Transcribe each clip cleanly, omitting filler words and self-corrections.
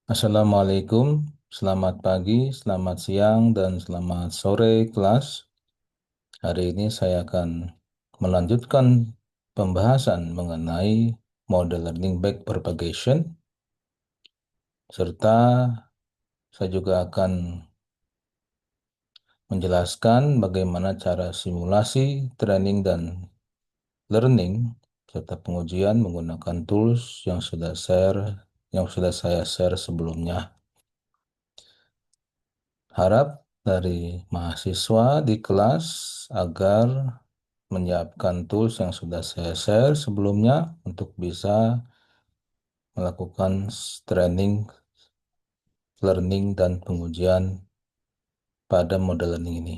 Assalamualaikum, selamat pagi, selamat siang, dan selamat sore kelas. Hari ini saya akan melanjutkan pembahasan mengenai model learning back propagation, serta saya juga akan menjelaskan bagaimana cara simulasi, training, dan learning, serta pengujian menggunakan tools yang sudah saya share sebelumnya. Harap dari mahasiswa di kelas agar menyiapkan tools yang sudah saya share sebelumnya untuk bisa melakukan training, learning, dan pengujian pada model learning ini.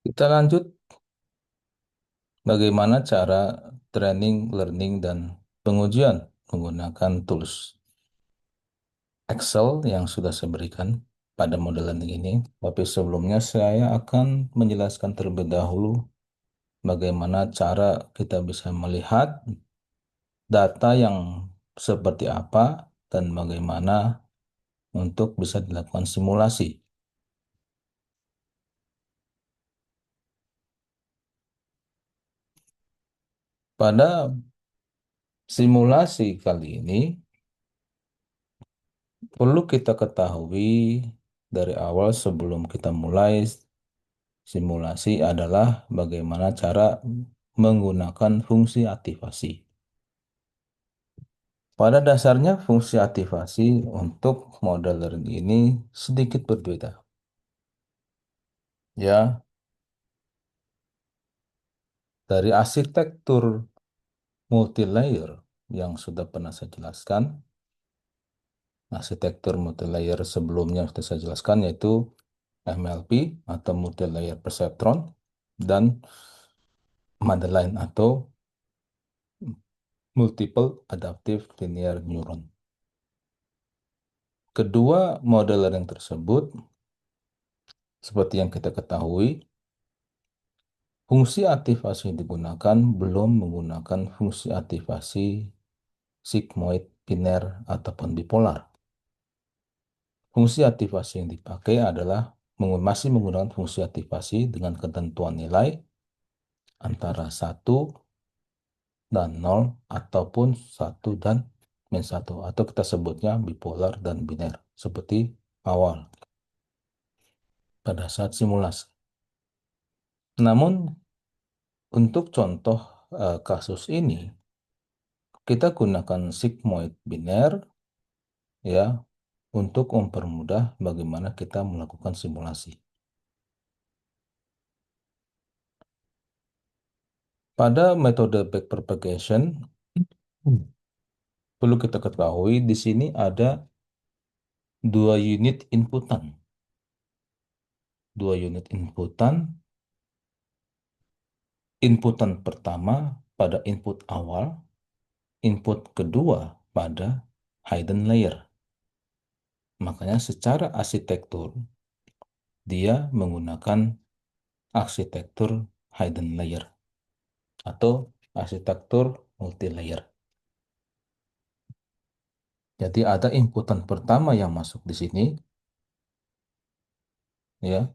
Kita lanjut bagaimana cara training, learning, dan pengujian menggunakan tools Excel yang sudah saya berikan pada model learning ini. Tapi sebelumnya saya akan menjelaskan terlebih dahulu bagaimana cara kita bisa melihat data yang seperti apa dan bagaimana untuk bisa dilakukan simulasi. Pada simulasi kali ini, perlu kita ketahui dari awal sebelum kita mulai simulasi adalah bagaimana cara menggunakan fungsi aktivasi. Pada dasarnya, fungsi aktivasi untuk model learning ini sedikit berbeda. Ya, dari arsitektur multilayer yang sudah pernah saya jelaskan, arsitektur multilayer sebelumnya sudah saya jelaskan yaitu MLP atau multilayer perceptron dan Madeline atau multiple adaptive linear neuron. Kedua model learning tersebut, seperti yang kita ketahui, fungsi aktivasi yang digunakan belum menggunakan fungsi aktivasi sigmoid, biner, ataupun bipolar. Fungsi aktivasi yang dipakai adalah masih menggunakan fungsi aktivasi dengan ketentuan nilai antara 1 dan 0 ataupun 1 dan -1 atau kita sebutnya bipolar dan biner seperti awal pada saat simulasi. Namun untuk contoh kasus ini kita gunakan sigmoid biner ya untuk mempermudah bagaimana kita melakukan simulasi. Pada metode backpropagation perlu kita ketahui di sini ada dua unit inputan. Dua unit inputan. Inputan pertama pada input awal, input kedua pada hidden layer. Makanya secara arsitektur, dia menggunakan arsitektur hidden layer atau arsitektur multi-layer. Jadi ada inputan pertama yang masuk di sini, ya.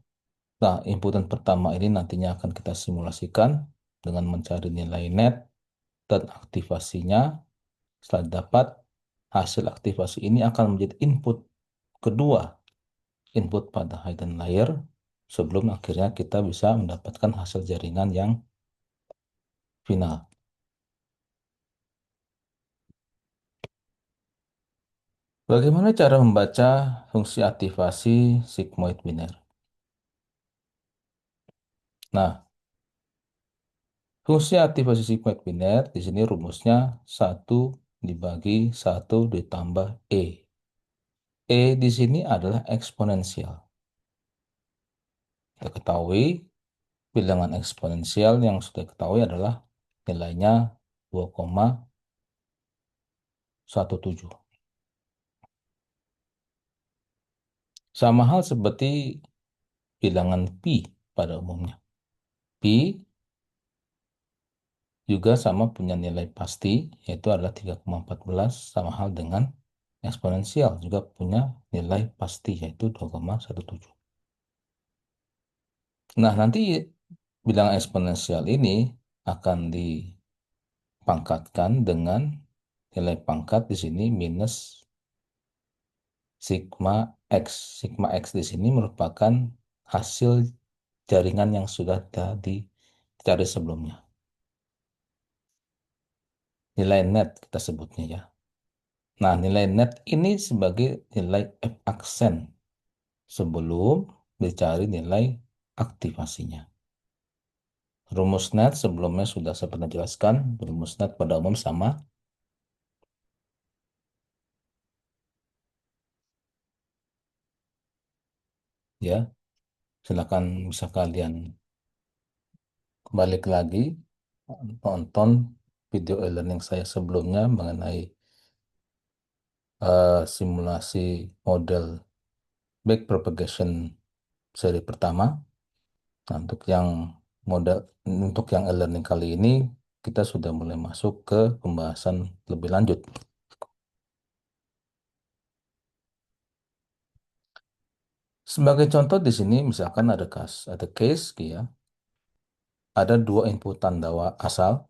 Nah, inputan pertama ini nantinya akan kita simulasikan dengan mencari nilai net dan aktivasinya. Setelah dapat hasil aktivasi ini akan menjadi input kedua, input pada hidden layer sebelum akhirnya kita bisa mendapatkan hasil jaringan yang final. Bagaimana cara membaca fungsi aktivasi sigmoid biner? Nah, fungsi aktivasi sigmoid biner di sini rumusnya 1 dibagi 1 ditambah E. E di sini adalah eksponensial. Kita ketahui bilangan eksponensial yang sudah ketahui adalah nilainya 2,17. Sama hal seperti bilangan pi pada umumnya. Pi juga sama punya nilai pasti, yaitu adalah 3,14, sama hal dengan eksponensial juga punya nilai pasti, yaitu 2,17. Nah, nanti bilangan eksponensial ini akan dipangkatkan dengan nilai pangkat di sini minus sigma X. Sigma X di sini merupakan hasil jaringan yang sudah tadi dicari sebelumnya. Nilai net kita sebutnya ya. Nah, nilai net ini sebagai nilai F aksen sebelum dicari nilai aktivasinya. Rumus net sebelumnya sudah saya pernah jelaskan. Rumus net pada umum sama ya. Silakan bisa kalian balik lagi nonton video e-learning saya sebelumnya mengenai simulasi model backpropagation seri pertama. Nah, untuk yang e-learning kali ini kita sudah mulai masuk ke pembahasan lebih lanjut. Sebagai contoh di sini misalkan ada case ya, ada dua inputan awal,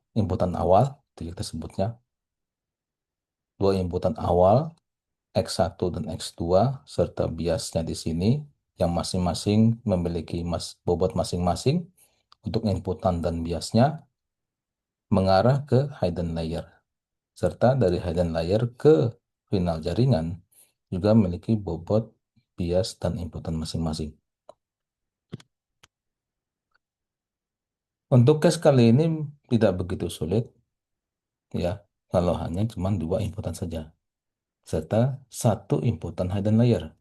itu kita sebutnya dua inputan awal X1 dan X2 serta biasnya di sini yang masing-masing memiliki bobot masing-masing untuk inputan dan biasnya mengarah ke hidden layer. Serta dari hidden layer ke final jaringan juga memiliki bobot bias dan inputan masing-masing. Untuk case kali ini tidak begitu sulit ya, kalau hanya cuma dua inputan saja serta satu inputan hidden layer.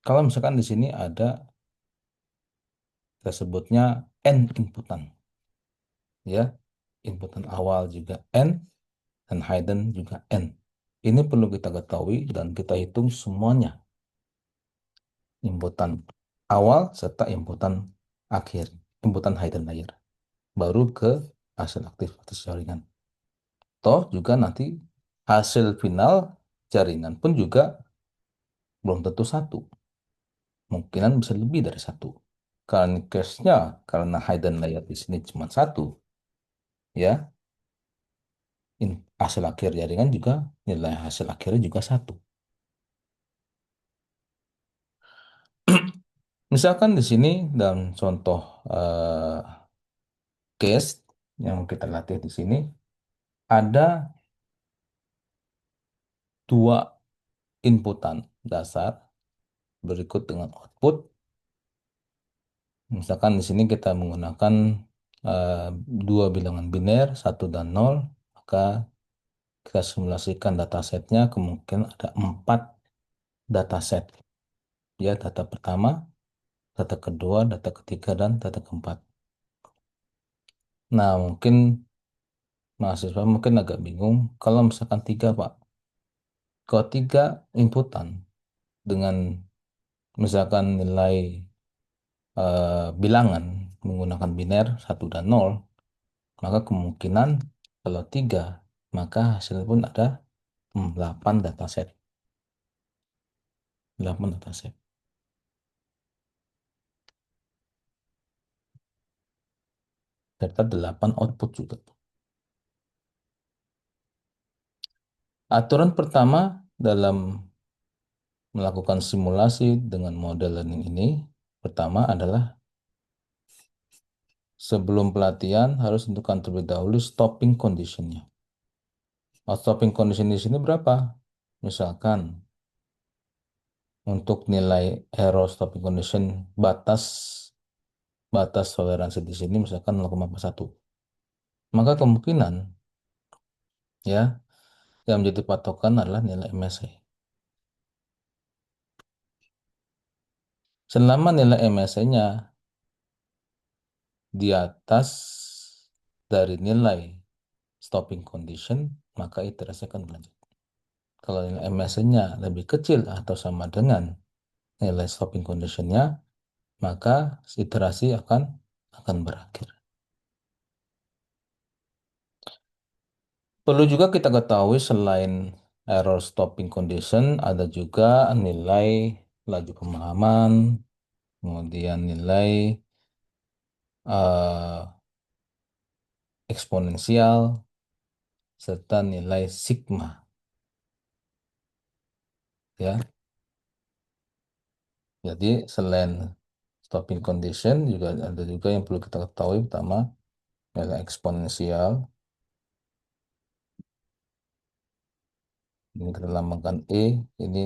Kalau misalkan di sini ada kita sebutnya n inputan ya, inputan awal juga n dan hidden juga n. Ini perlu kita ketahui dan kita hitung semuanya, inputan awal serta inputan akhir, inputan hidden layer, baru ke hasil aktivitas jaringan. Toh juga nanti hasil final jaringan pun juga belum tentu satu, mungkinan bisa lebih dari satu. Karena case-nya, karena hidden layer di sini cuma satu, ya, hasil akhir jaringan juga, nilai hasil akhirnya juga satu. Misalkan di sini dalam contoh case yang kita latih di sini, ada dua inputan dasar berikut dengan output. Misalkan di sini kita menggunakan eh, dua bilangan biner, 1 dan 0, maka kita simulasikan datasetnya kemungkinan ada 4 dataset. Ya, data pertama, data kedua, data ketiga, dan data keempat. Nah, mungkin mahasiswa mungkin agak bingung kalau misalkan tiga, Pak. Kalau tiga inputan dengan misalkan nilai bilangan menggunakan biner 1 dan 0, maka kemungkinan kalau tiga, maka hasil pun ada 8 dataset. 8 dataset. Serta 8 output juga. Aturan pertama dalam melakukan simulasi dengan model learning ini, pertama adalah sebelum pelatihan harus tentukan terlebih dahulu stopping conditionnya. Stopping condition di sini berapa? Misalkan untuk nilai error stopping condition batas batas toleransi di sini misalkan 0,41. Maka kemungkinan ya yang menjadi patokan adalah nilai MSE. Selama nilai MSE-nya di atas dari nilai stopping condition, maka iterasi akan berlanjut. Kalau nilai MSE-nya lebih kecil atau sama dengan nilai stopping condition-nya, maka iterasi akan berakhir. Perlu juga kita ketahui selain error stopping condition, ada juga nilai laju pemahaman, kemudian nilai eh, eksponensial, serta nilai sigma. Ya, jadi selain stopping condition juga ada juga yang perlu kita ketahui, pertama nilai eksponensial. Ini kita lambangkan E. Ini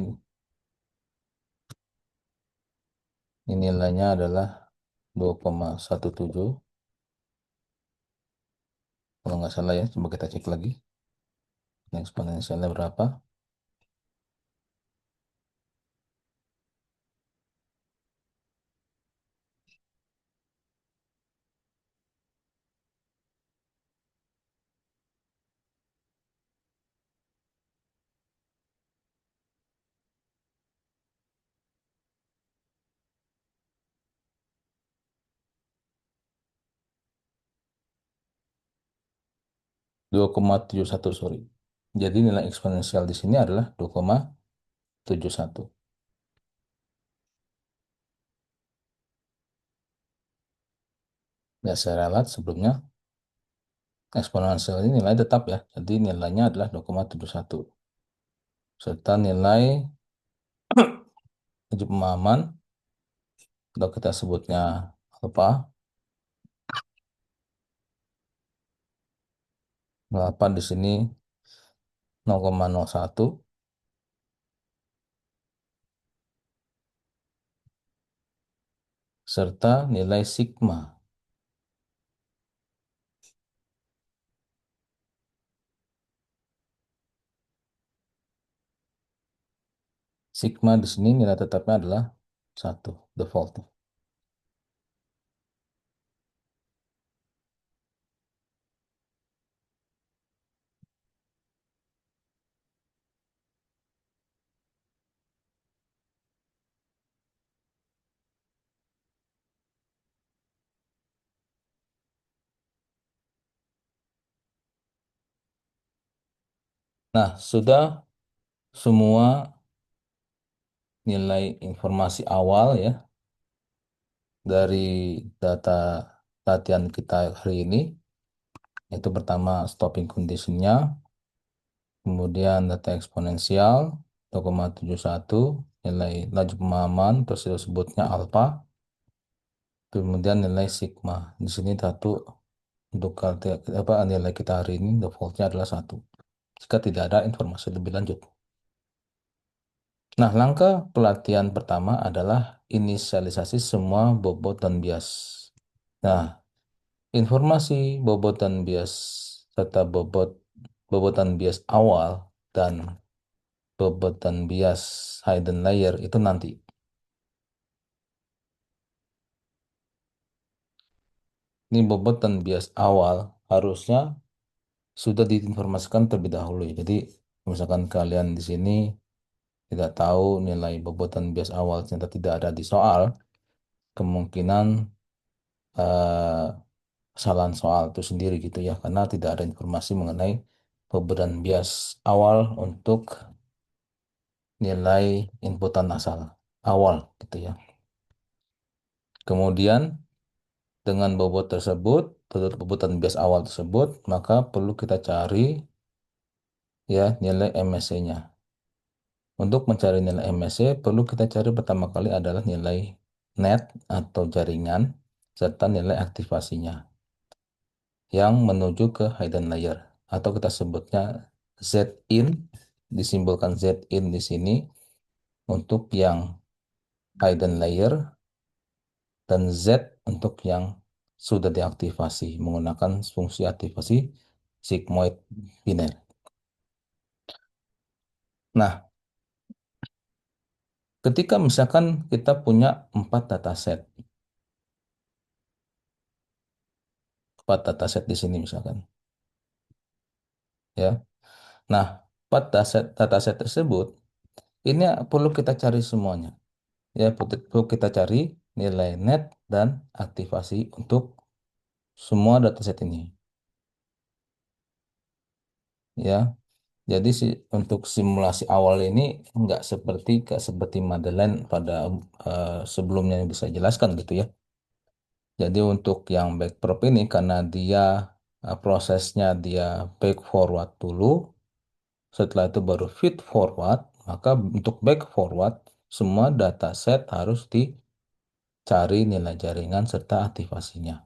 nilainya adalah 2,17. Kalau nggak salah ya, coba kita cek lagi. Ini eksponensialnya berapa? 2,71, sorry. Jadi nilai eksponensial di sini adalah 2,71. Ya, saya ralat sebelumnya eksponensial ini nilai tetap ya. Jadi nilainya adalah 2,71. Serta nilai laju pemahaman, atau kita sebutnya alfa, 8 di sini 0,01, serta nilai sigma. Sigma di sini nilai tetapnya adalah 1, default. Nah, sudah semua nilai informasi awal ya dari data latihan kita hari ini. Itu pertama stopping condition-nya, kemudian data eksponensial 2,71, nilai laju pemahaman, terus disebutnya alfa, kemudian nilai sigma. Di sini satu untuk apa nilai kita hari ini defaultnya adalah 1. Jika tidak ada informasi lebih lanjut. Nah, langkah pelatihan pertama adalah inisialisasi semua bobot dan bias. Nah, informasi bobot dan bias serta bobotan bias awal dan bobotan bias hidden layer itu nanti. Ini bobotan bias awal harusnya sudah diinformasikan terlebih dahulu ya. Jadi misalkan kalian di sini tidak tahu nilai bobotan bias awal ternyata tidak ada di soal, kemungkinan eh, kesalahan soal itu sendiri gitu ya, karena tidak ada informasi mengenai bobotan bias awal untuk nilai inputan asal awal gitu ya. Kemudian dengan bobot tersebut, bobotan bias awal tersebut, maka perlu kita cari ya nilai MSC-nya. Untuk mencari nilai MSC, perlu kita cari pertama kali adalah nilai net atau jaringan serta nilai aktivasinya yang menuju ke hidden layer atau kita sebutnya Z in, disimbolkan Z in di sini untuk yang hidden layer dan Z untuk yang sudah diaktifasi menggunakan fungsi aktivasi sigmoid biner. Nah, ketika misalkan kita punya 4 dataset, empat dataset di sini misalkan, ya. Nah, empat dataset tersebut ini perlu kita cari semuanya. Ya, perlu kita cari nilai net dan aktivasi untuk semua dataset ini. Ya, jadi untuk simulasi awal ini nggak seperti Madeline pada sebelumnya yang bisa jelaskan gitu ya. Jadi untuk yang backprop ini karena dia prosesnya dia back forward dulu, setelah itu baru feed forward, maka untuk back forward semua dataset harus dicari nilai jaringan serta aktivasinya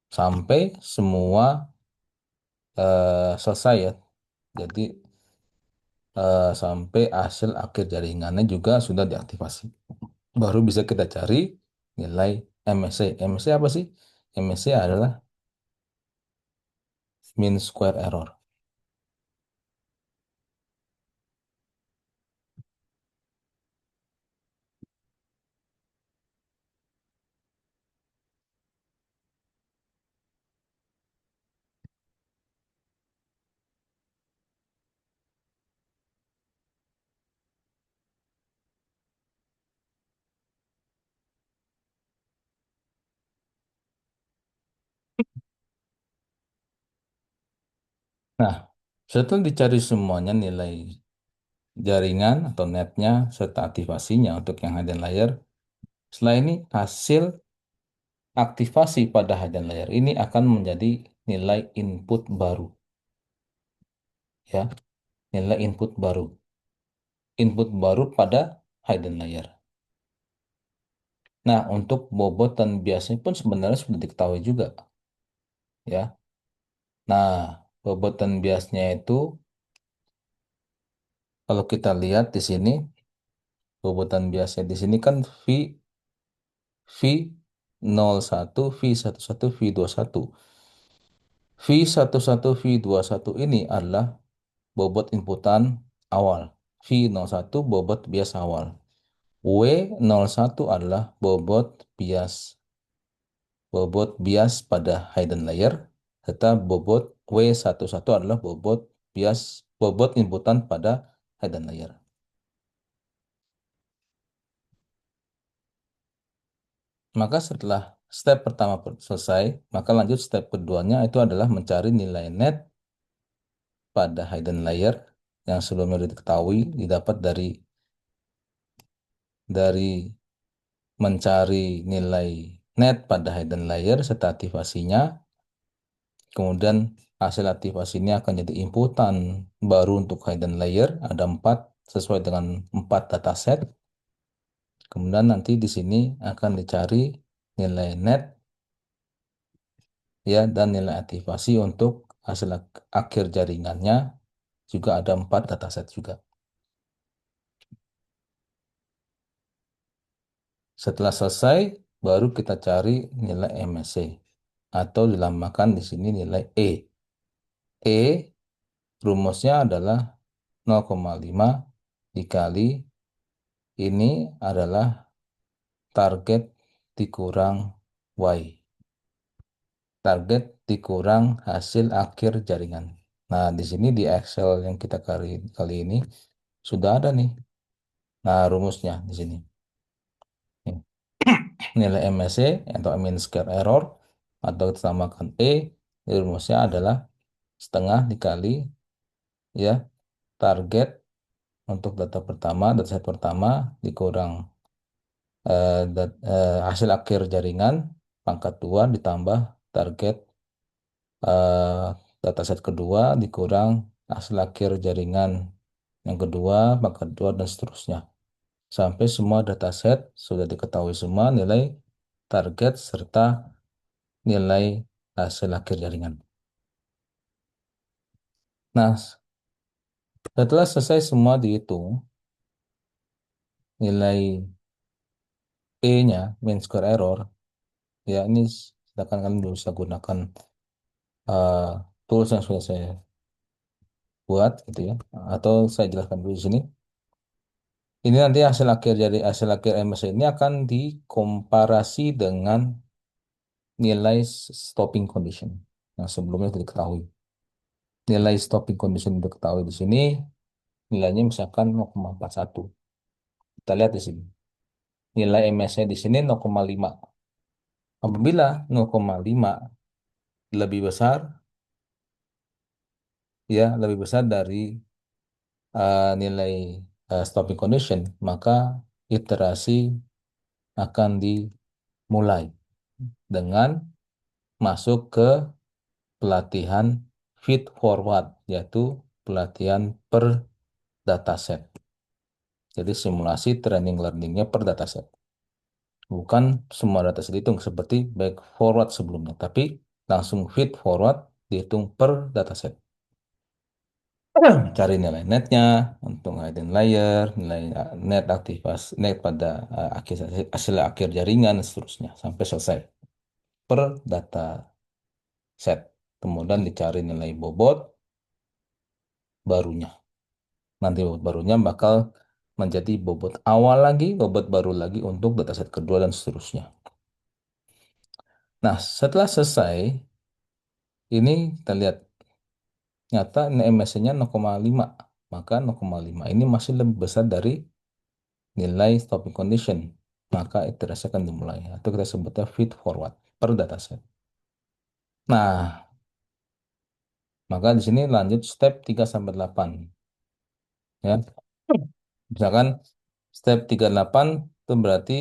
sampai semua selesai ya. Jadi sampai hasil akhir jaringannya juga sudah diaktifasi. Baru bisa kita cari nilai MSC. MSC apa sih? MSC adalah mean square error. Nah, setelah dicari semuanya nilai jaringan atau netnya serta aktivasinya untuk yang hidden layer, setelah ini hasil aktivasi pada hidden layer ini akan menjadi nilai input baru, ya, nilai input baru pada hidden layer. Nah, untuk bobot dan biasnya pun sebenarnya sudah diketahui juga, ya. Nah, bobot dan biasnya itu kalau kita lihat di sini, bobot dan biasnya di sini kan V01, V11, V21. V11, V21 ini adalah bobot inputan awal. V01 bobot bias awal. W01 adalah bobot bias pada hidden layer, serta bobot W11 adalah bobot inputan pada hidden layer. Maka setelah step pertama selesai, maka lanjut step keduanya itu adalah mencari nilai net pada hidden layer yang sebelumnya sudah diketahui didapat dari mencari nilai net pada hidden layer serta aktivasinya. Kemudian hasil aktivasi ini akan jadi inputan baru untuk hidden layer. Ada 4 sesuai dengan 4 dataset. Kemudian nanti di sini akan dicari nilai net ya dan nilai aktivasi untuk hasil akhir jaringannya juga ada 4 dataset juga. Setelah selesai baru kita cari nilai MSC atau dilambangkan di sini nilai E. E rumusnya adalah 0,5 dikali ini adalah target dikurang Y. Target dikurang hasil akhir jaringan. Nah, di sini di Excel yang kita kali ini sudah ada nih. Nah, rumusnya di sini. Nih. Nilai MSC atau mean square error atau ditambahkan E, rumusnya adalah setengah dikali ya target untuk dataset pertama dikurang hasil akhir jaringan pangkat 2 ditambah target eh, dataset kedua dikurang hasil akhir jaringan yang kedua, pangkat 2 dan seterusnya. Sampai semua dataset sudah diketahui semua nilai target serta nilai hasil akhir jaringan. Nah, setelah selesai semua dihitung, nilai E-nya, mean square error, ya ini silakan kalian bisa gunakan eh, tools yang sudah saya buat gitu ya, atau saya jelaskan dulu di sini. Ini nanti hasil akhir MS ini akan dikomparasi dengan nilai stopping condition yang sebelumnya sudah diketahui. Nilai stopping condition yang diketahui di sini nilainya misalkan 0,41. Kita lihat di sini. Nilai MS-nya di sini 0,5. Apabila 0,5 lebih besar, ya lebih besar dari nilai stopping condition, maka iterasi akan dimulai dengan masuk ke pelatihan feed forward, yaitu pelatihan per dataset. Jadi simulasi training learningnya per dataset. Bukan semua dataset dihitung seperti back forward sebelumnya, tapi langsung feed forward dihitung per dataset. Cari nilai netnya untuk hidden layer, nilai net aktivasi net pada hasil akhir jaringan dan seterusnya sampai selesai per data set. Kemudian dicari nilai bobot barunya. Nanti bobot barunya bakal menjadi bobot awal lagi, bobot baru lagi untuk dataset kedua dan seterusnya. Nah, setelah selesai, ini kita lihat nyata MSC-nya 0,5. Maka 0,5 ini masih lebih besar dari nilai stopping condition. Maka iterasi akan dimulai. Atau kita sebutnya feed forward per dataset. Nah, maka di sini lanjut step 3 sampai 8. Ya. Misalkan step 38 itu berarti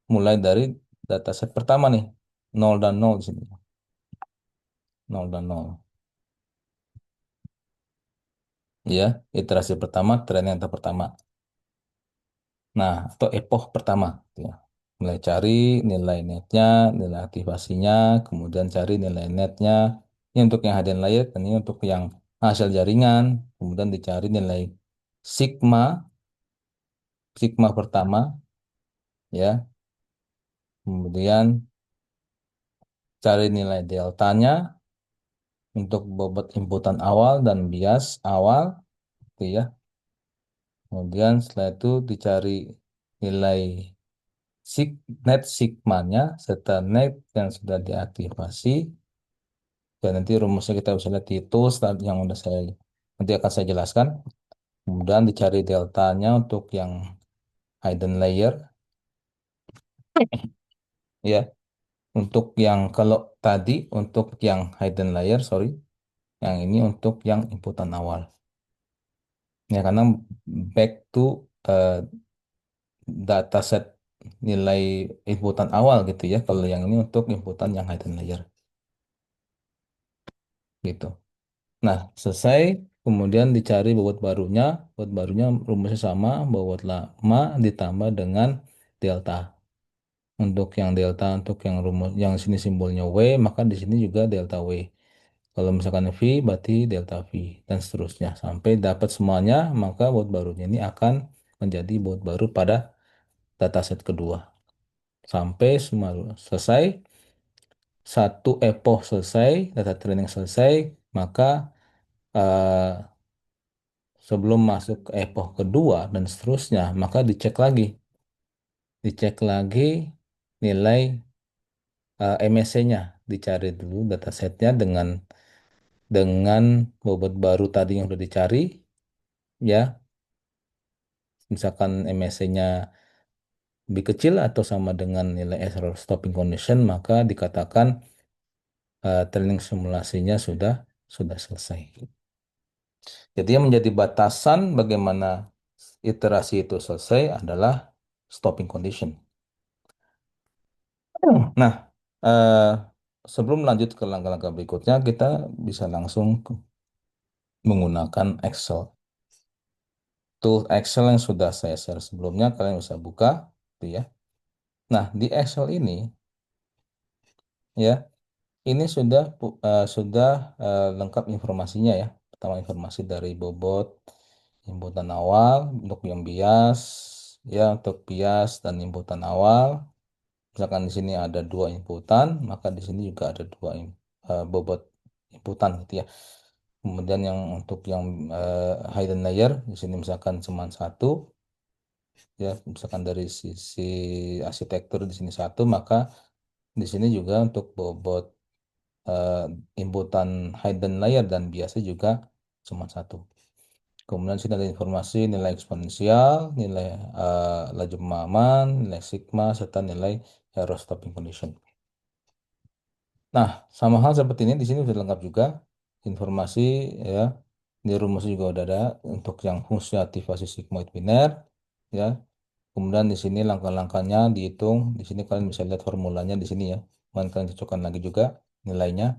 mulai dari dataset pertama nih. Nol dan nol di sini. Nol dan nol. Ya, iterasi pertama, tren yang pertama. Nah, atau epoch pertama. Ya. Mulai cari nilai netnya, nilai aktivasinya, kemudian cari nilai netnya. Ini untuk yang hidden layer, dan ini untuk yang hasil jaringan. Kemudian dicari nilai sigma, sigma pertama, ya. Kemudian cari nilai deltanya untuk bobot inputan awal dan bias awal, gitu ya. Kemudian setelah itu dicari nilai net sigmanya serta net yang sudah diaktifasi. Dan nanti rumusnya kita bisa lihat di tools yang udah saya nanti akan saya jelaskan. Kemudian dicari deltanya untuk yang hidden layer, ya. Untuk yang kalau tadi untuk yang hidden layer, sorry, yang ini untuk yang inputan awal. Ya, karena back to eh, dataset nilai inputan awal gitu ya. Kalau yang ini untuk inputan yang hidden layer gitu. Nah, selesai. Kemudian dicari bobot barunya. Bobot barunya rumusnya sama. Bobot lama ditambah dengan delta. Untuk yang delta, untuk yang rumus, yang sini simbolnya W, maka di sini juga delta W. Kalau misalkan V, berarti delta V. Dan seterusnya. Sampai dapat semuanya, maka bobot barunya ini akan menjadi bobot baru pada dataset kedua. Sampai semua selesai. Satu epoch selesai, data training selesai, maka eh, sebelum masuk ke epoch kedua dan seterusnya, maka dicek lagi. Dicek lagi nilai MSC-nya. Dicari dulu datasetnya dengan bobot baru tadi yang sudah dicari, ya. Misalkan MSC-nya lebih kecil atau sama dengan nilai error stopping condition, maka dikatakan training simulasinya sudah selesai. Jadi yang menjadi batasan bagaimana iterasi itu selesai adalah stopping condition. Nah, eh, sebelum lanjut ke langkah-langkah berikutnya, kita bisa langsung menggunakan Excel. Tool Excel yang sudah saya share sebelumnya, kalian bisa buka, gitu ya. Nah, di Excel ini, ya, ini sudah lengkap informasinya ya. Pertama informasi dari bobot, inputan awal, untuk yang bias, ya, untuk bias dan inputan awal. Misalkan di sini ada dua inputan, maka di sini juga ada bobot inputan gitu ya. Kemudian yang untuk yang hidden layer di sini misalkan cuma satu, ya misalkan dari sisi arsitektur di sini satu, maka Di sini juga untuk bobot eh, inputan hidden layer dan biasa juga cuma satu. Kemudian sini ada informasi nilai eksponensial, nilai laju pemahaman, nilai sigma, serta nilai error stopping condition. Nah, sama hal seperti ini di sini sudah lengkap juga informasi ya. Di rumusnya juga udah ada untuk yang fungsi aktivasi sigmoid biner ya. Kemudian di sini langkah-langkahnya dihitung. Di sini kalian bisa lihat formulanya di sini ya. Kemudian kalian cocokkan lagi juga nilainya.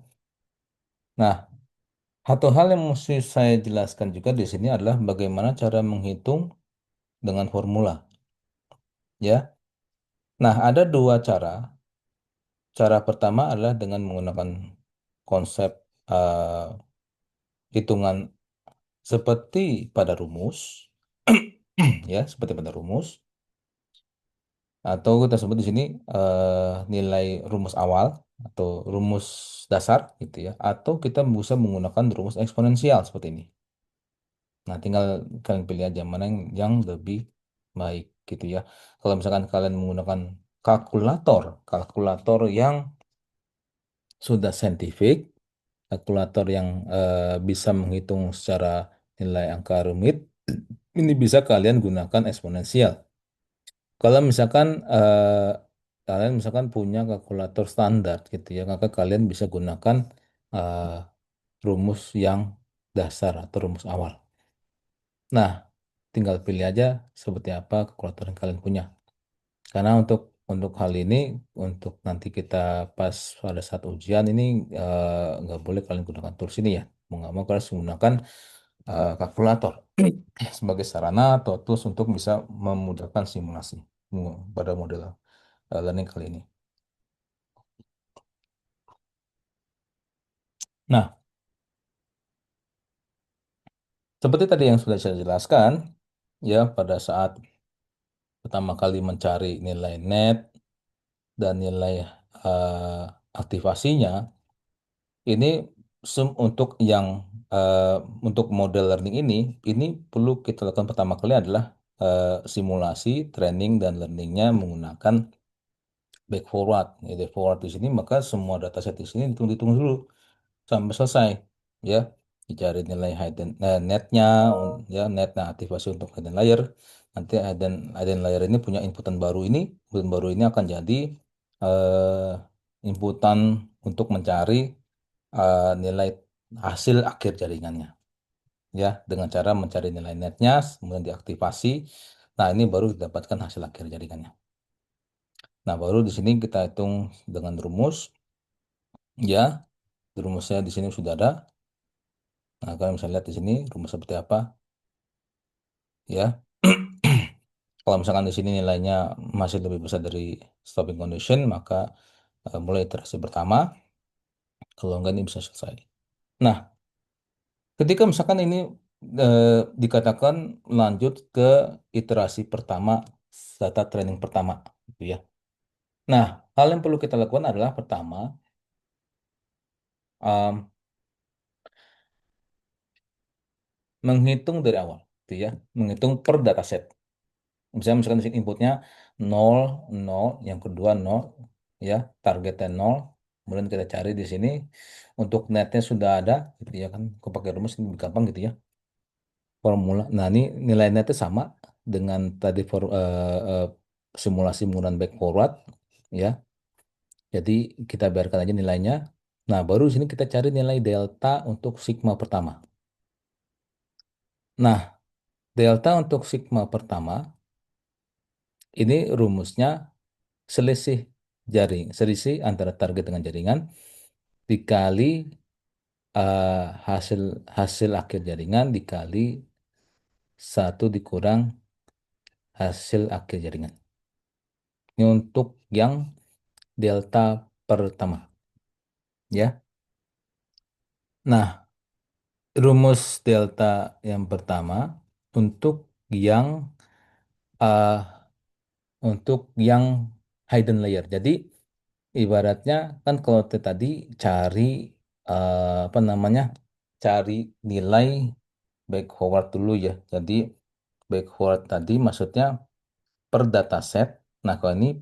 Nah, satu hal yang mesti saya jelaskan juga di sini adalah bagaimana cara menghitung dengan formula ya. Nah, ada dua cara. Cara pertama adalah dengan menggunakan konsep eh, hitungan seperti pada rumus, ya, seperti pada rumus, atau kita sebut di sini nilai rumus awal atau rumus dasar, gitu ya, atau kita bisa menggunakan rumus eksponensial seperti ini. Nah, tinggal kalian pilih aja mana yang lebih baik, gitu ya. Kalau misalkan kalian menggunakan kalkulator, kalkulator yang sudah saintifik, kalkulator yang bisa menghitung secara nilai angka rumit, ini bisa kalian gunakan eksponensial. Kalau misalkan kalian misalkan punya kalkulator standar gitu ya, maka kalian bisa gunakan eh, rumus yang dasar atau rumus awal. Nah, tinggal pilih aja seperti apa kalkulator yang kalian punya. Karena untuk hal ini, untuk nanti kita pas pada saat ujian ini nggak boleh kalian gunakan tools ini ya. Mau nggak mau kalian harus menggunakan kalkulator sebagai sarana atau tools untuk bisa memudahkan simulasi pada model learning kali ini. Nah, seperti tadi yang sudah saya jelaskan, ya pada saat pertama kali mencari nilai net dan nilai eh, aktivasinya, ini untuk yang eh, untuk model learning ini perlu kita lakukan pertama kali adalah simulasi, training dan learningnya menggunakan back forward. Ya, back forward di sini maka semua dataset di sini dihitung dulu sampai selesai ya, dicari nilai hidden netnya ya, net nah aktivasi untuk hidden layer, nanti hidden layer ini punya inputan baru ini akan jadi inputan untuk mencari nilai hasil akhir jaringannya ya, dengan cara mencari nilai netnya kemudian diaktifasi, nah ini baru didapatkan hasil akhir jaringannya. Nah, baru di sini kita hitung dengan rumus ya, rumusnya di sini sudah ada. Nah, kalian bisa lihat di sini rumus seperti apa ya. Kalau misalkan di sini nilainya masih lebih besar dari stopping condition, maka mulai iterasi pertama. Kalau enggak ini bisa selesai. Nah, ketika misalkan ini eh, dikatakan lanjut ke iterasi pertama, data training pertama, gitu ya. Nah, hal yang perlu kita lakukan adalah pertama, em, menghitung dari awal, gitu ya, menghitung per dataset. Misalkan di sini inputnya 0, 0, yang kedua 0, ya, targetnya 0. Kemudian kita cari di sini untuk netnya sudah ada, gitu ya kan. Aku pakai rumus ini lebih gampang gitu ya. Formula. Nah, ini nilai netnya sama dengan tadi simulasi menggunakan back forward, ya. Jadi kita biarkan aja nilainya. Nah, baru di sini kita cari nilai delta untuk sigma pertama. Nah, delta untuk sigma pertama ini rumusnya selisih selisih antara target dengan jaringan dikali hasil hasil akhir jaringan dikali satu dikurang hasil akhir jaringan. Ini untuk yang delta pertama, ya. Nah, rumus delta yang pertama untuk yang uh, untuk yang hidden layer. Jadi ibaratnya kan kalau tadi cari apa namanya, cari nilai back forward dulu ya. Jadi back forward tadi maksudnya per dataset. Nah, kalau ini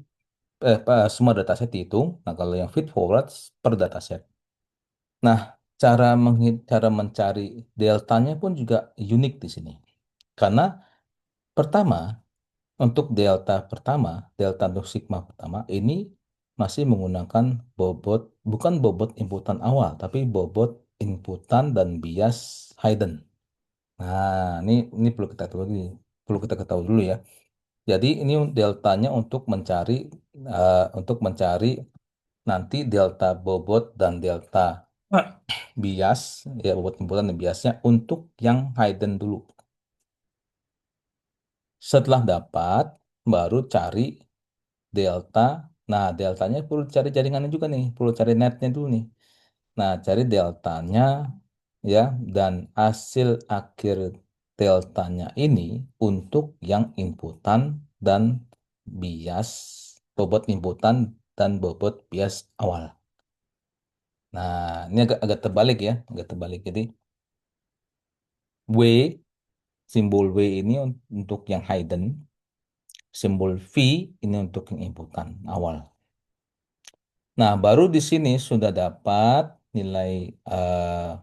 semua dataset dihitung. Nah, kalau yang feed forward per dataset. Nah, cara mencari deltanya pun juga unik di sini. Karena pertama, untuk delta untuk sigma pertama ini masih menggunakan bukan bobot inputan awal, tapi bobot inputan dan bias hidden. Nah, ini perlu kita ketahui dulu ya. Jadi ini deltanya untuk mencari nanti delta bobot dan delta bias, ya bobot inputan dan biasnya untuk yang hidden dulu. Setelah dapat, baru cari delta. Nah, deltanya perlu cari jaringannya juga nih, perlu cari netnya dulu nih. Nah, cari deltanya ya, dan hasil akhir deltanya ini untuk yang inputan dan bias, bobot inputan dan bobot bias awal. Nah, ini agak terbalik ya, agak terbalik. Jadi, W, simbol W ini untuk yang hidden, simbol V ini untuk yang inputan awal. Nah, baru di sini sudah dapat nilai eh,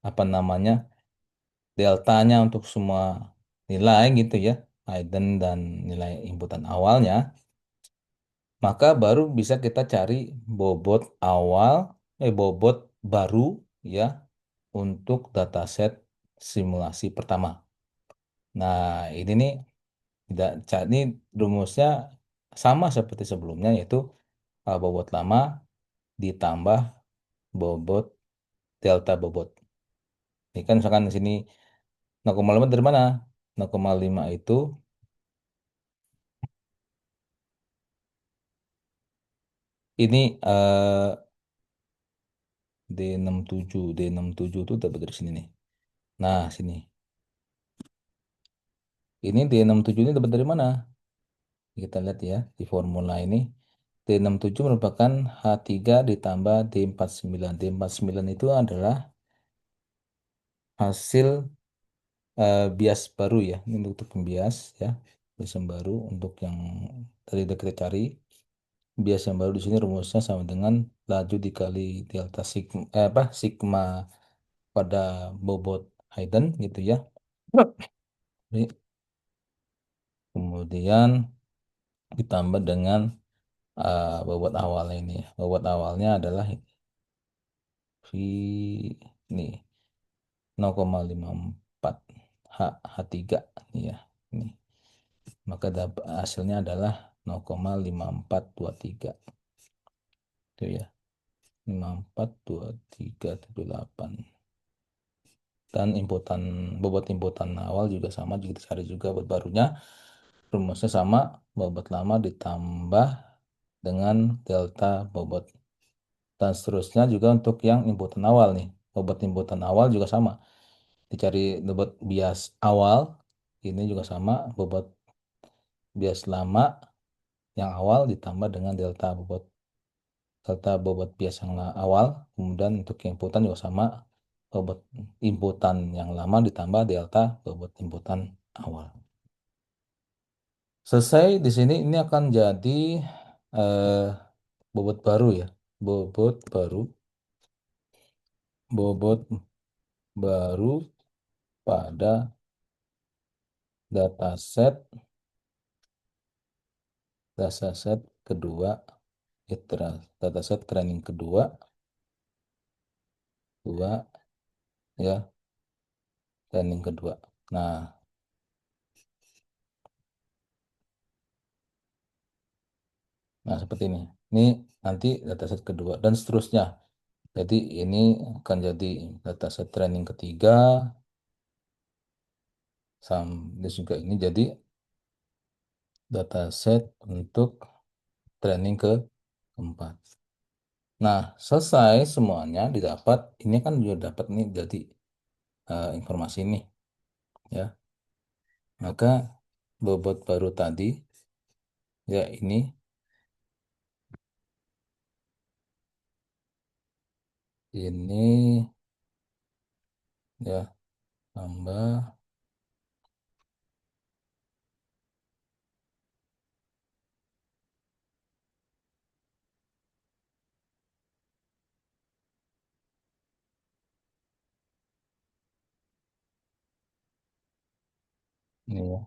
apa namanya deltanya untuk semua nilai gitu ya, hidden dan nilai inputan awalnya. Maka baru bisa kita cari bobot awal, bobot baru ya untuk dataset simulasi pertama. Nah, ini nih tidak ini rumusnya sama seperti sebelumnya yaitu bobot lama ditambah bobot delta bobot. Ini kan misalkan di sini 0,5 dari mana? 0,5 itu ini D67 itu dapat dari sini nih. Nah, sini. Ini D67 ini dapat dari mana? Kita lihat ya di formula ini. D67 merupakan H3 ditambah D49. D49 itu adalah hasil bias baru ya. Ini untuk pembias ya. Bias yang baru untuk yang tadi udah kita cari. Bias yang baru di sini rumusnya sama dengan laju dikali delta sigma, sigma pada bobot Haydn gitu ya. Jadi, kemudian ditambah dengan bobot awalnya ini. Bobot awalnya adalah V ini 0,54 H H3 ini ya. Ini. Maka hasilnya adalah 0,5423 itu ya. 542378. Dan bobot inputan awal juga sama, juga kita cari juga bobot barunya. Rumusnya sama, bobot lama ditambah dengan delta bobot. Dan seterusnya juga untuk yang inputan awal nih. Bobot inputan awal juga sama. Dicari bobot bias awal, ini juga sama, bobot bias lama yang awal ditambah dengan delta bobot bias yang awal. Kemudian untuk inputan juga sama, bobot inputan yang lama ditambah delta bobot inputan awal. Selesai di sini ini akan jadi eh, bobot baru ya. Bobot baru, bobot baru pada dataset dataset kedua, dataset training kedua, dua ya, training kedua. Nah, nah seperti ini. Ini nanti dataset kedua dan seterusnya. Jadi ini akan jadi dataset training ketiga, sampai juga ini jadi dataset untuk training keempat. Nah, selesai semuanya didapat. Ini kan juga dapat nih jadi informasi ini ya. Maka bobot baru tadi ya ini ya tambah Iya.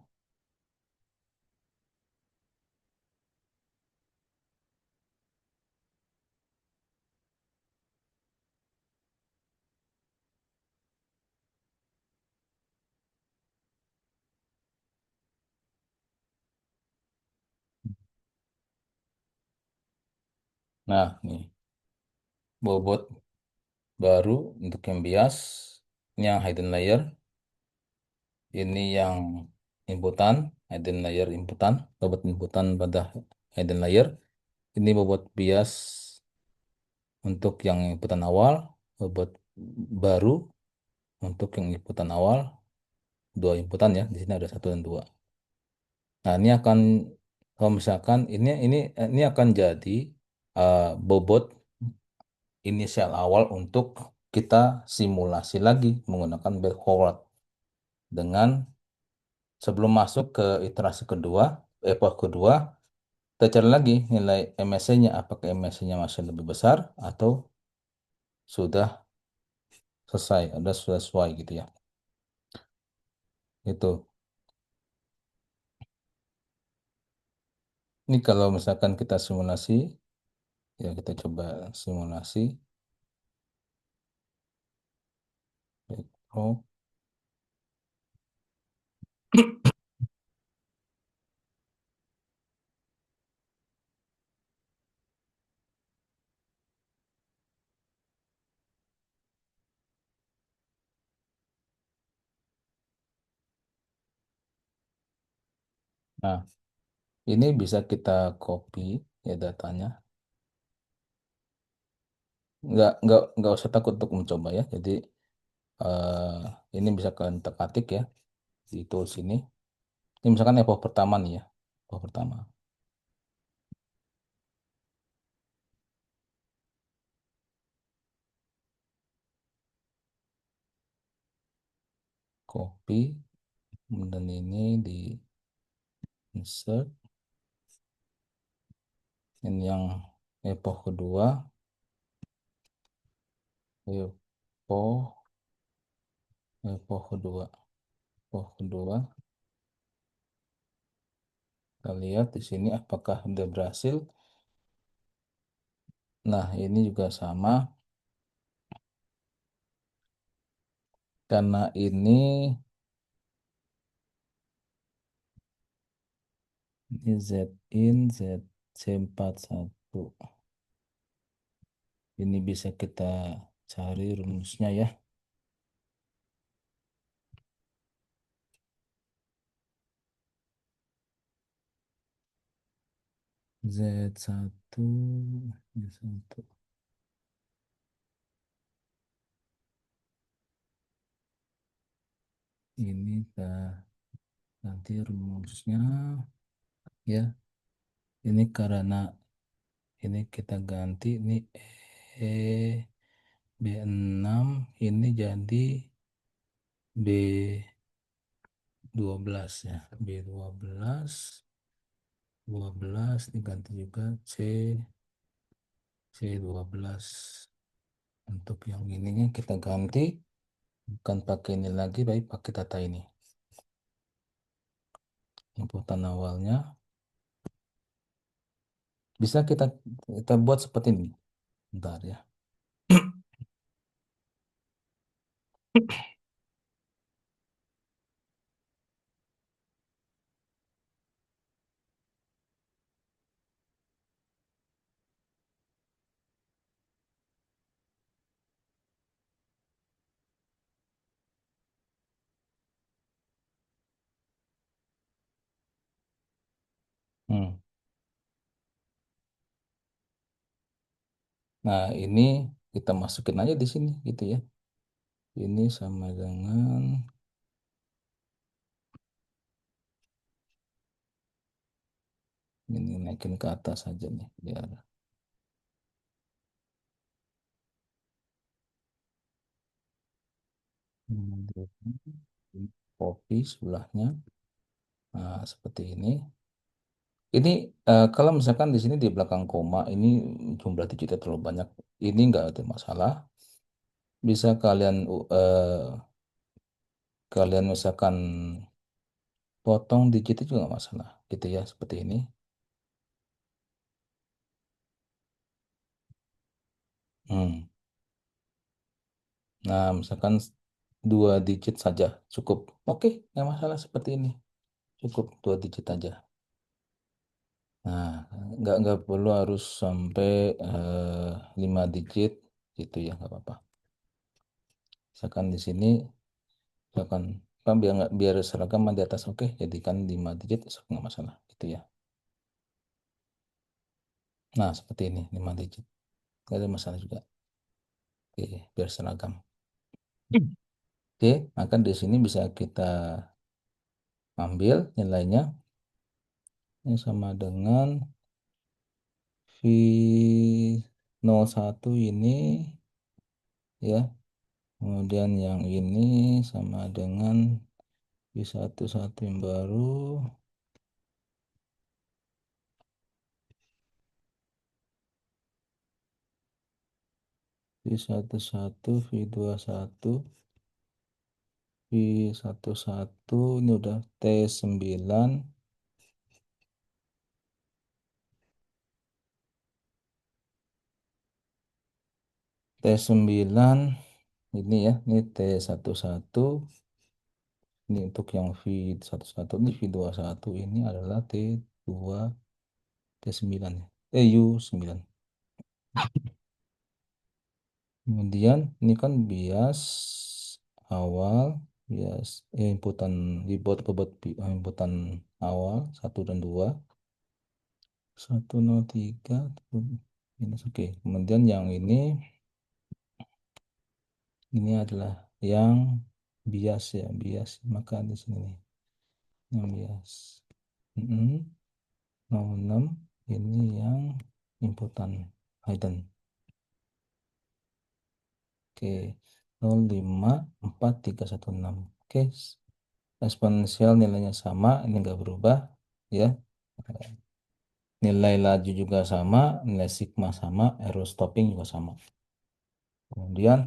Nah, nih bobot baru untuk yang bias, ini yang hidden layer, ini yang inputan, hidden layer inputan, bobot inputan pada hidden layer. Ini bobot bias untuk yang inputan awal, bobot baru untuk yang inputan awal, dua inputan ya. Di sini ada satu dan dua. Nah, ini akan kalau misalkan ini akan jadi bobot inisial awal untuk kita simulasi lagi menggunakan backward dengan sebelum masuk ke iterasi kedua, epoch kedua, kita cari lagi nilai MSC-nya, apakah MSC-nya masih lebih besar atau sudah selesai, ada sudah sesuai gitu ya. Itu. Ini kalau misalkan kita simulasi, ya kita coba simulasi. Oh, nah, ini bisa kita copy ya datanya. Nggak usah takut untuk mencoba ya. Jadi eh, ini bisa kalian ketik ya di tools ini. Ini misalkan epoch pertama nih ya, epoch pertama. Copy, kemudian ini di insert. Ini yang epoch kedua, epoch, epoch kedua, epoch kedua. Kita lihat di sini apakah sudah berhasil. Nah, ini juga sama karena ini Z in Z C41. Ini bisa kita cari rumusnya ya. Z1 Z1. Ini kita nanti rumusnya ya. Ini karena ini kita ganti ini E B6 ini jadi B12 ya. B12 diganti juga C12. Untuk yang ininya kita ganti bukan pakai ini lagi, baik pakai data ini. Inputan awalnya bisa kita buat seperti ini. Bentar ya. Hmm. Nah, ini kita masukin aja di sini gitu ya. Ini sama dengan ini naikin ke atas aja nih biar copy sebelahnya. Nah, seperti ini. Ini kalau misalkan di sini di belakang koma ini jumlah digitnya terlalu banyak, ini nggak ada masalah. Bisa kalian misalkan potong digitnya juga nggak masalah gitu ya, seperti ini. Hmm. Nah, misalkan 2 digit saja cukup. Oke, nggak masalah seperti ini. Cukup 2 digit aja. Nah, nggak perlu harus sampai 5 digit gitu ya, nggak apa-apa. Misalkan di sini, misalkan kan biar seragam di atas, oke, jadikan 5 digit, nggak masalah gitu ya. Nah, seperti ini 5 digit, nggak ada masalah juga. Oke, biar seragam. Oke, maka di sini bisa kita ambil nilainya yang sama dengan V01 ini ya. Kemudian yang ini sama dengan V11 yang baru. V11, V21, V11 ini udah T9. T9 ini ya, ini T11. Ini untuk yang V11, ini V21 ini adalah T2, T9 ya. U9. Kemudian ini kan bias awal, bias inputan dibuat bobot inputan awal 1 dan 2, 103 minus, oke. Kemudian yang ini adalah yang bias ya, bias. Maka di sini nih, yang bias. 06 ini yang inputan hidden. Oke, 0,5436. Oke, eksponensial nilainya sama, ini nggak berubah ya. Nilai laju juga sama, nilai sigma sama, arrow stopping juga sama. Kemudian,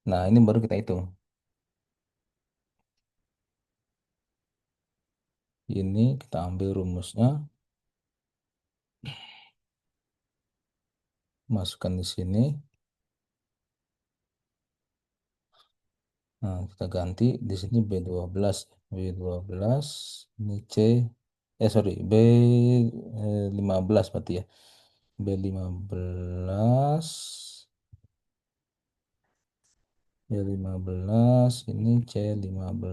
nah ini baru kita hitung. Ini kita ambil rumusnya, masukkan di sini. Nah, kita ganti di sini B12, B12 ini sorry, B15 berarti ya. B15, B15 ini C15.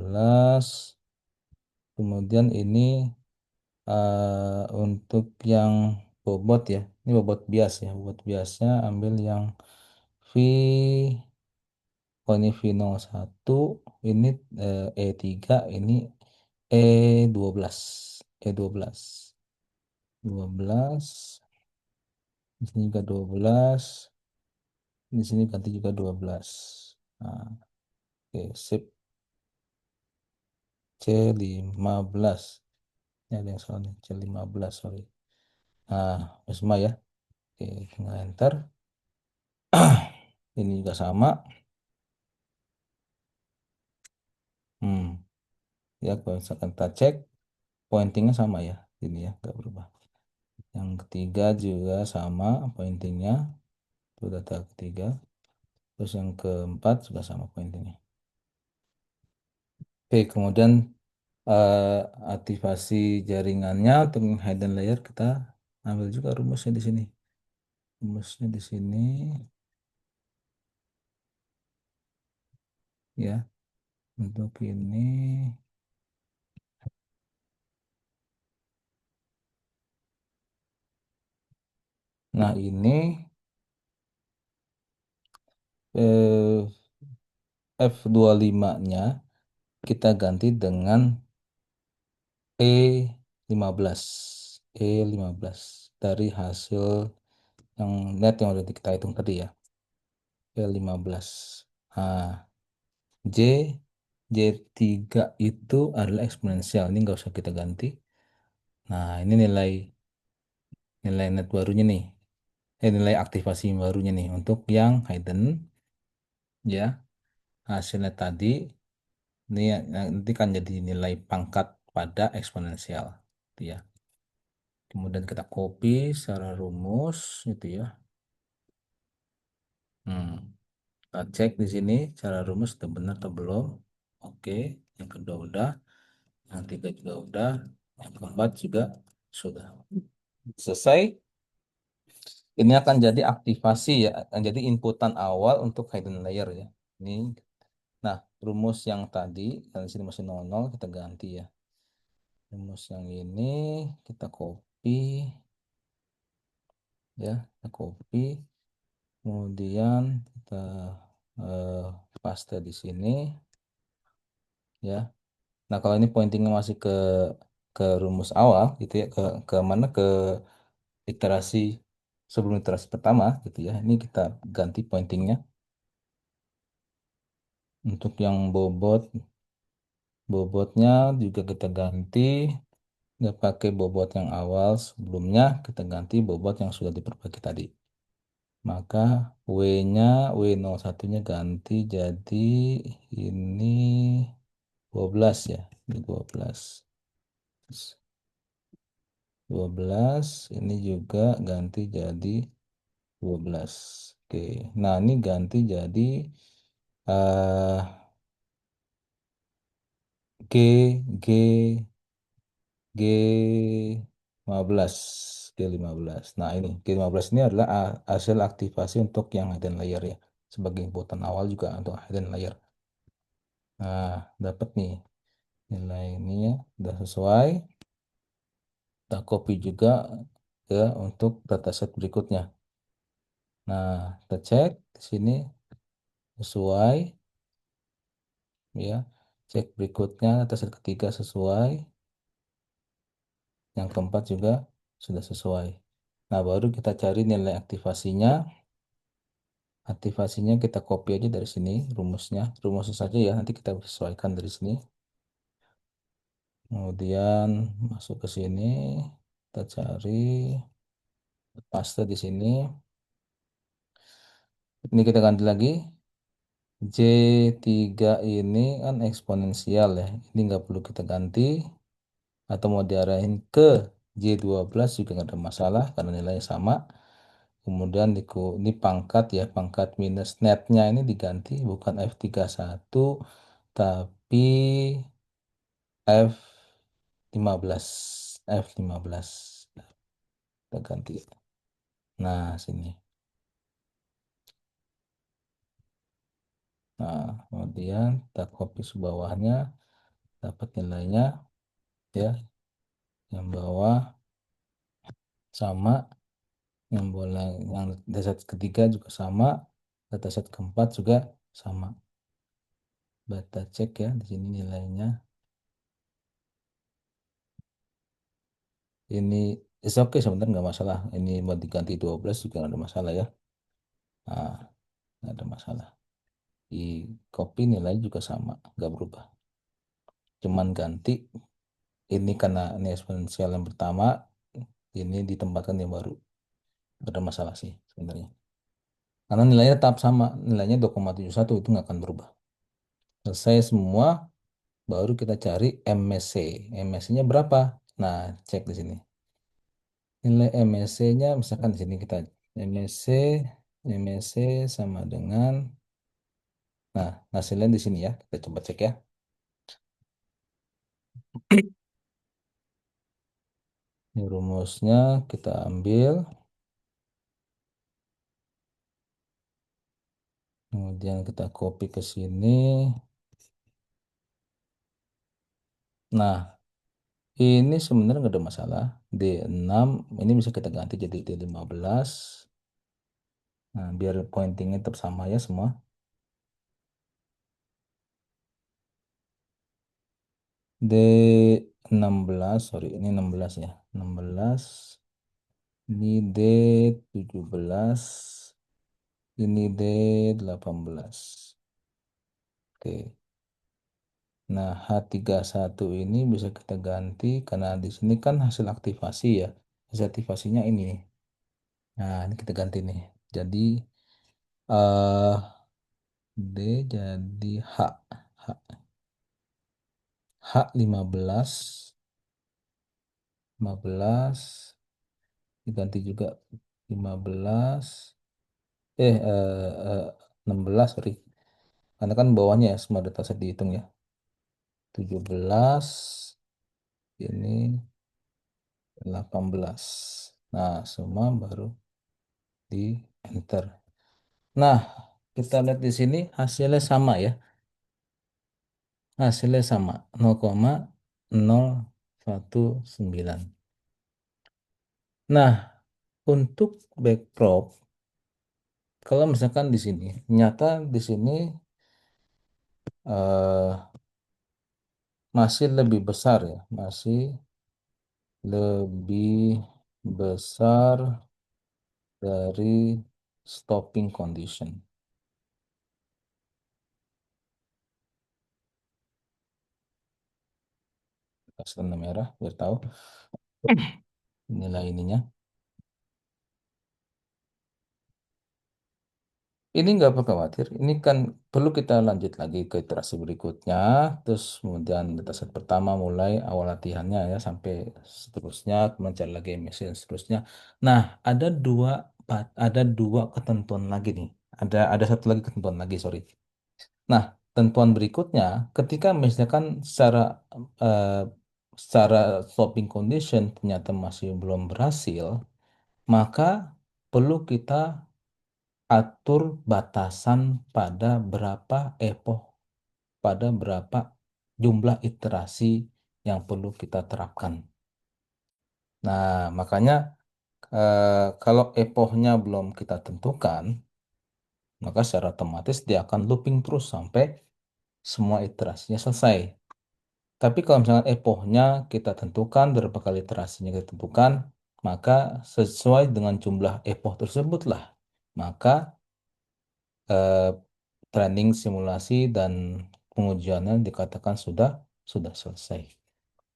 Kemudian ini untuk yang bobot ya, ini bobot bias ya, bobot biasnya ambil yang V, oh ini V01, ini E3, ini E12, E12, 12, di sini juga 12, di sini ganti juga 12. Nah, oke, sip. C15, ini ada yang salah nih, C15, sorry. Nah, Wisma ya, oke, tinggal enter. Ini juga sama. Hmm. Ya, kalau misalkan kita cek pointingnya sama ya, ini ya nggak berubah. Yang ketiga juga sama pointingnya, itu data ketiga. Terus yang keempat juga sama pointingnya. Oke, kemudian eh, aktivasi jaringannya untuk hidden layer kita ambil juga rumusnya di sini. Rumusnya di sini ya, untuk ini. Nah, ini eh, F25-nya kita ganti dengan E15. E15 dari hasil yang net yang udah kita hitung tadi ya. E15. Nah, J J3 itu adalah eksponensial. Ini nggak usah kita ganti. Nah, ini nilai nilai net barunya nih. Nilai aktivasi barunya nih untuk yang hidden ya. Hasilnya tadi Ini nanti kan jadi nilai pangkat pada eksponensial. Gitu ya. Kemudian kita copy secara rumus gitu ya. Hmm. Kita cek di sini secara rumus sudah benar atau belum. Oke, yang kedua udah, yang ketiga juga udah, yang keempat juga sudah. Selesai. Ini akan jadi aktivasi ya, akan jadi inputan awal untuk hidden layer ya. Ini, nah rumus yang tadi, yang di sini masih 00, kita ganti ya. Rumus yang ini kita copy ya, kita copy, kemudian kita eh, paste di sini ya. Nah kalau ini pointingnya masih ke rumus awal gitu ya, ke mana ke iterasi sebelum iterasi pertama gitu ya. Ini kita ganti pointingnya untuk yang bobotnya juga kita ganti, nggak pakai bobot yang awal sebelumnya, kita ganti bobot yang sudah diperbaiki tadi. Maka W-nya, W01-nya ganti jadi ini 12 ya. Ini 12. 12, ini juga ganti jadi 12. Oke. Nah, ini ganti jadi eh G G G15, G15. Nah, ini G15 ini adalah hasil aktivasi untuk yang hidden layer ya. Sebagai inputan awal juga untuk hidden layer. Nah, dapat nih nilai ini ya, udah sesuai. Kita copy juga ya untuk dataset berikutnya. Nah, kita cek di sini sesuai ya. Cek berikutnya dataset ketiga sesuai, yang keempat juga sudah sesuai. Nah, baru kita cari nilai aktivasinya. Aktivasinya kita copy aja dari sini rumusnya saja ya, nanti kita sesuaikan dari sini. Kemudian masuk ke sini, kita cari, paste di sini. Ini kita ganti lagi. J3 ini kan eksponensial ya. Ini nggak perlu kita ganti. Atau mau diarahin ke J12 juga nggak ada masalah karena nilainya sama. Kemudian ini pangkat ya, pangkat minus netnya ini diganti bukan F31 tapi F15. F15. Kita ganti. Nah, sini. Nah, kemudian kita copy ke bawahnya, dapat nilainya ya. Yang bawah sama, yang bola yang dataset ketiga juga sama, dataset keempat juga sama. Data cek ya, di sini nilainya. Ini is oke sebenarnya nggak masalah. Ini mau diganti 12 juga nggak ada masalah ya. Nah, nggak ada masalah. Di copy nilai juga sama, nggak berubah. Cuman ganti ini karena ini eksponensial yang pertama, ini ditempatkan yang baru. Nggak ada masalah sih sebenarnya. Karena nilainya tetap sama, nilainya 2,71 itu nggak akan berubah. Selesai semua, baru kita cari MSC. MSC-nya berapa? Nah, cek di sini. Nilai MSC-nya misalkan di sini kita MSC MSC sama dengan, nah hasilnya di sini ya, kita coba cek ya. Ini rumusnya kita ambil, kemudian kita copy ke sini. Nah, ini sebenarnya nggak ada masalah. D6 ini bisa kita ganti jadi D15. Nah, biar pointingnya tetap sama ya semua. D16, sorry, ini 16 ya. 16, ini D17, ini D18. Oke. Nah, H31 ini bisa kita ganti karena di sini kan hasil aktivasi ya. Hasil aktivasinya ini nih. Nah, ini kita ganti nih. Jadi eh D jadi H. H. H15, 15, diganti juga 15, 16, sorry. Karena kan bawahnya ya, semua data set dihitung ya. 17, ini 18. Nah, semua baru di enter. Nah, kita lihat di sini hasilnya sama ya. Hasilnya sama 0,019. Nah, untuk backprop, kalau misalkan di sini, nyata di sini eh, masih lebih besar ya, masih lebih besar dari stopping condition. Kasih warna merah biar tahu nilai ininya. Ini nggak perlu khawatir. Ini kan perlu kita lanjut lagi ke iterasi berikutnya. Terus kemudian dataset pertama mulai awal latihannya ya sampai seterusnya, kemudian cari lagi MSC dan seterusnya. Nah, ada dua ketentuan lagi nih. Ada satu lagi ketentuan lagi, sorry. Nah, tentuan berikutnya, ketika misalkan eh, secara stopping condition ternyata masih belum berhasil, maka perlu kita atur batasan pada berapa epoch, pada berapa jumlah iterasi yang perlu kita terapkan. Nah, makanya kalau epochnya belum kita tentukan, maka secara otomatis dia akan looping terus sampai semua iterasinya selesai. Tapi kalau misalnya epochnya kita tentukan, berapa kali iterasinya kita tentukan, maka sesuai dengan jumlah epoch tersebutlah, maka eh, training simulasi dan pengujiannya dikatakan sudah selesai.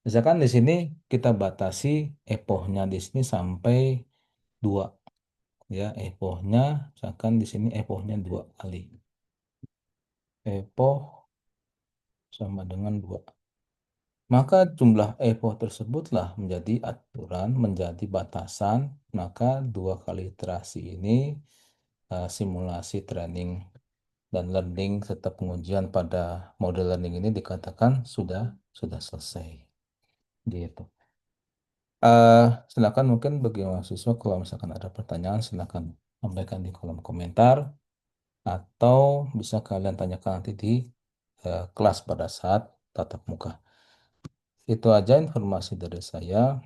Misalkan di sini kita batasi epochnya di sini sampai 2 ya, epochnya misalkan di sini epochnya 2 kali. Epoch sama dengan 2. Maka jumlah epoch tersebutlah menjadi aturan, menjadi batasan, maka 2 kali iterasi ini simulasi training dan learning serta pengujian pada model learning ini dikatakan sudah selesai. Gitu. Eh, Silakan mungkin bagi mahasiswa kalau misalkan ada pertanyaan silakan sampaikan di kolom komentar atau bisa kalian tanyakan nanti di kelas pada saat tatap muka. Itu aja informasi dari saya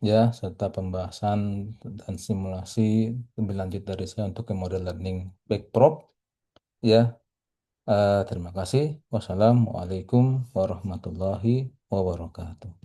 ya serta pembahasan dan simulasi lebih lanjut dari saya untuk ke model learning backprop ya. Terima kasih. Wassalamualaikum warahmatullahi wabarakatuh.